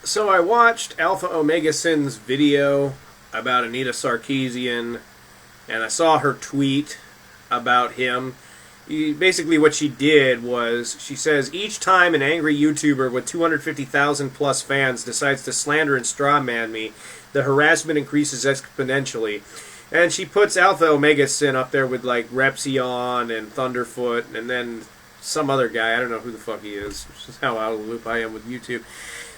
So I watched Alpha Omega Sin's video about Anita Sarkeesian, and I saw her tweet about him. Basically what she did was, she says, each time an angry YouTuber with 250,000 plus fans decides to slander and strawman me, the harassment increases exponentially. And she puts Alpha Omega Sin up there with like Repsion and Thunderfoot, and then some other guy. I don't know who the fuck he is. This is how out of the loop I am with YouTube.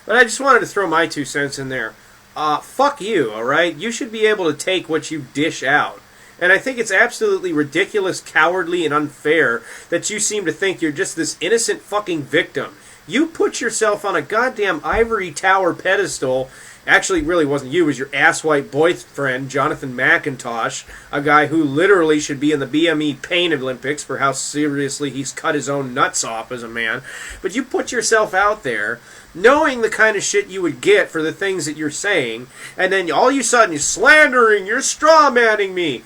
But I just wanted to throw my 2 cents in there. Fuck you, alright? You should be able to take what you dish out. And I think it's absolutely ridiculous, cowardly, and unfair that you seem to think you're just this innocent fucking victim. You put yourself on a goddamn ivory tower pedestal. Actually, it really wasn't you. It was your asswipe boyfriend, Jonathan McIntosh, a guy who literally should be in the BME Pain Olympics for how seriously he's cut his own nuts off as a man. But you put yourself out there, knowing the kind of shit you would get for the things that you're saying, and then all of a sudden you're slandering, you're strawmanning me.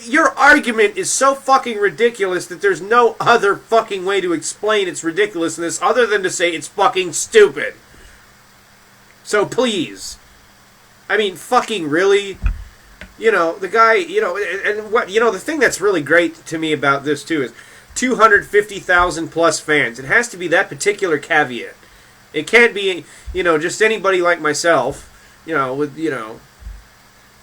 Your argument is so fucking ridiculous that there's no other fucking way to explain its ridiculousness other than to say it's fucking stupid. So please. I mean, fucking really? You know, the guy, you know, and what, you know, the thing that's really great to me about this too is 250,000 plus fans. It has to be that particular caveat. It can't be, you know, just anybody like myself, you know, with, you know,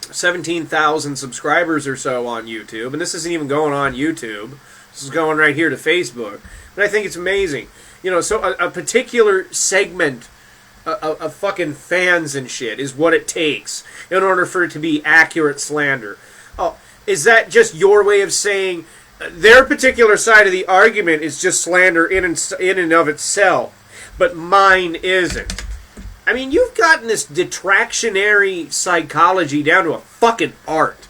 17,000 subscribers or so on YouTube. And this isn't even going on YouTube. This is going right here to Facebook. But I think it's amazing. You know, so a particular segment of fucking fans and shit is what it takes in order for it to be accurate slander. Oh, is that just your way of saying their particular side of the argument is just slander in and of itself, but mine isn't? I mean, you've gotten this detractionary psychology down to a fucking art.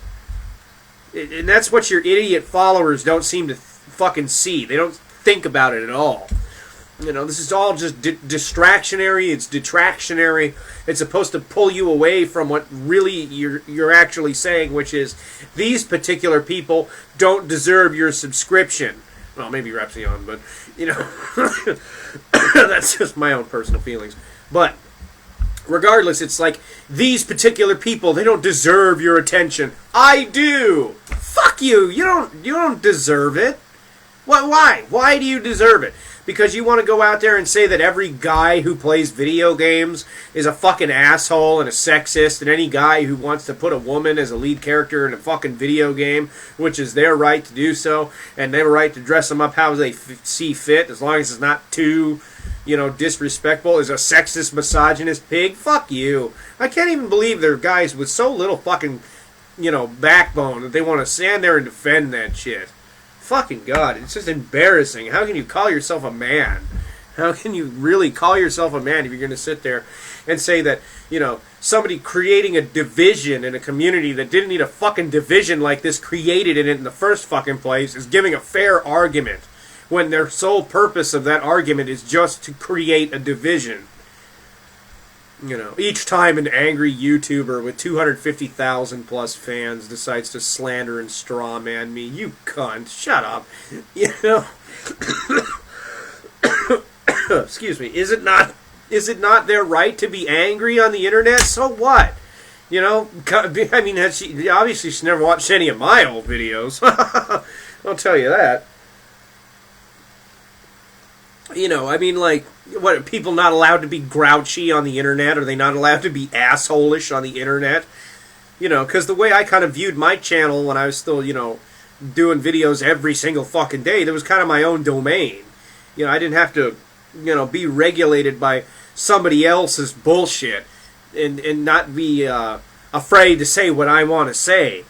And that's what your idiot followers don't seem to fucking see. They don't think about it at all. You know, this is all just distractionary. It's detractionary. It's supposed to pull you away from what really you're actually saying, which is these particular people don't deserve your subscription. Well, maybe Repsion, but, you know, that's just my own personal feelings. But regardless, it's like, these particular people, they don't deserve your attention. I do. Fuck you. You don't deserve it. Why? Why do you deserve it? Because you want to go out there and say that every guy who plays video games is a fucking asshole and a sexist, and any guy who wants to put a woman as a lead character in a fucking video game, which is their right to do so, and their right to dress them up how they see fit, as long as it's not too, you know, disrespectful, is a sexist, misogynist pig. Fuck you. I can't even believe there are guys with so little fucking, you know, backbone that they want to stand there and defend that shit. Fucking God, it's just embarrassing. How can you call yourself a man? How can you really call yourself a man if you're going to sit there and say that, you know, somebody creating a division in a community that didn't need a fucking division like this created in it in the first fucking place is giving a fair argument when their sole purpose of that argument is just to create a division? You know, each time an angry YouTuber with 250,000 plus fans decides to slander and strawman me, you cunt, shut up. You know, excuse me, is it not their right to be angry on the internet? So what? You know, I mean, obviously she's never watched any of my old videos. I'll tell you that. You know, I mean, like, what, are people not allowed to be grouchy on the internet? Are they not allowed to be asshole-ish on the internet? You know, because the way I kind of viewed my channel when I was still, you know, doing videos every single fucking day, that was kind of my own domain. You know, I didn't have to, you know, be regulated by somebody else's bullshit and not be afraid to say what I want to say.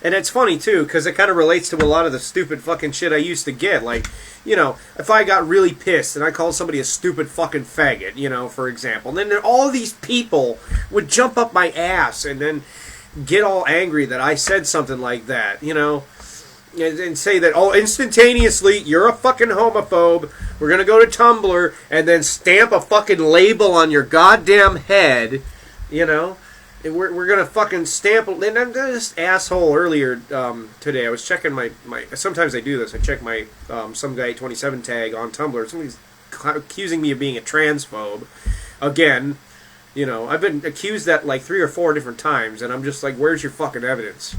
And it's funny, too, because it kind of relates to a lot of the stupid fucking shit I used to get. Like, you know, if I got really pissed and I called somebody a stupid fucking faggot, you know, for example, and then all these people would jump up my ass and then get all angry that I said something like that, you know, and say that, oh, instantaneously, you're a fucking homophobe, we're going to go to Tumblr, and then stamp a fucking label on your goddamn head, you know. We're going to fucking stamp... And I'm this asshole earlier today. I was checking my... Sometimes I do this. I check my someguy827 tag on Tumblr. Somebody's accusing me of being a transphobe. Again. You know, I've been accused that like 3 or 4 different times, and I'm just like, where's your fucking evidence?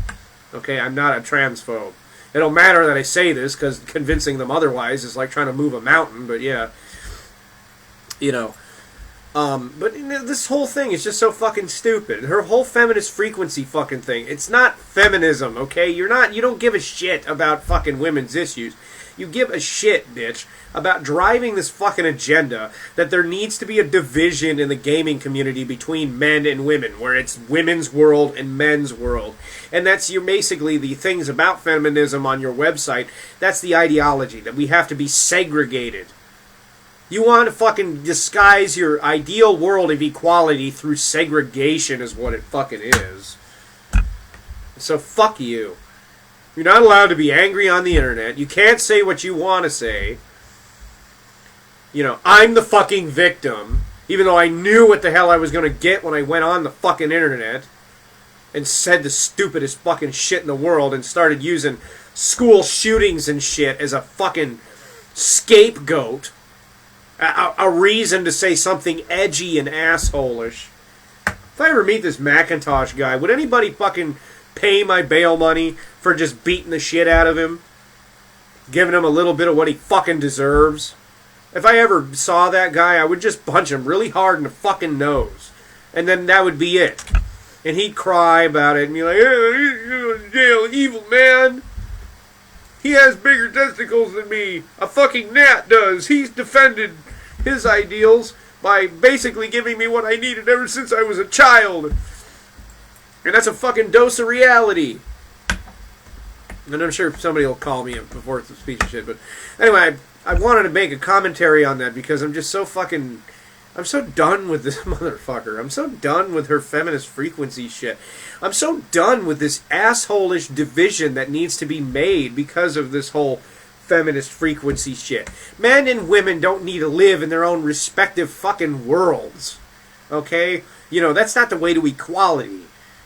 Okay, I'm not a transphobe. It don't matter that I say this, because convincing them otherwise is like trying to move a mountain, but yeah. You know. But this whole thing is just so fucking stupid. Her whole feminist frequency fucking thing. It's not feminism, okay? You don't give a shit about fucking women's issues. You give a shit, bitch, about driving this fucking agenda that there needs to be a division in the gaming community between men and women, where it's women's world and men's world. And that's basically the things about feminism on your website. That's the ideology, that we have to be segregated. You want to fucking disguise your ideal world of equality through segregation is what it fucking is. So fuck you. You're not allowed to be angry on the internet. You can't say what you want to say. You know, I'm the fucking victim, even though I knew what the hell I was going to get when I went on the fucking internet and said the stupidest fucking shit in the world and started using school shootings and shit as a fucking scapegoat. A reason to say something edgy and asshole-ish. If I ever meet this Macintosh guy, would anybody fucking pay my bail money for just beating the shit out of him? Giving him a little bit of what he fucking deserves? If I ever saw that guy, I would just punch him really hard in the fucking nose. And then that would be it. And he'd cry about it and be like, "Oh, he's going to jail, evil man. He has bigger testicles than me. A fucking gnat does. He's defended his ideals by basically giving me what I needed ever since I was a child. And that's a fucking dose of reality." And I'm sure somebody will call me before it's a speech and shit. But anyway, I wanted to make a commentary on that because I'm just so fucking... I'm so done with this motherfucker. I'm so done with her feminist frequency shit. I'm so done with this asshole-ish division that needs to be made because of this whole feminist frequency shit. Men and women don't need to live in their own respective fucking worlds. Okay? You know, that's not the way to equality.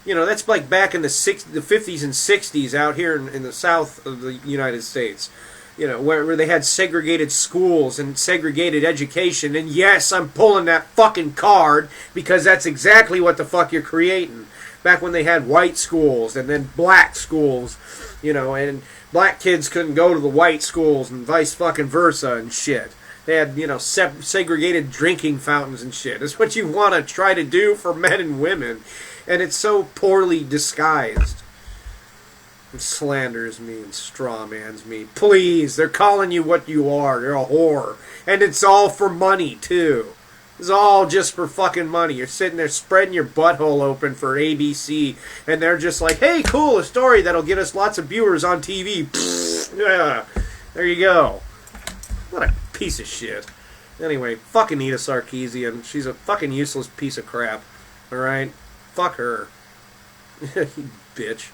You know, that's like back in the 50s and 60s out here in the south of the United States. You know, where they had segregated schools and segregated education. And yes, I'm pulling that fucking card because that's exactly what the fuck you're creating. Back when they had white schools and then black schools, you know, and black kids couldn't go to the white schools and vice fucking versa and shit. They had, you know, segregated drinking fountains and shit. It's what you want to try to do for men and women. And it's so poorly disguised. And slanders me and strawmans me. Please, they're calling you what you are. You're a whore. And it's all for money, too. It's all just for fucking money. You're sitting there spreading your butthole open for ABC, and they're just like, hey, cool, a story that'll get us lots of viewers on TV. Pfft, yeah, there you go. What a piece of shit. Anyway, fucking Nita Sarkeesian. She's a fucking useless piece of crap. Alright? Fuck her. You bitch.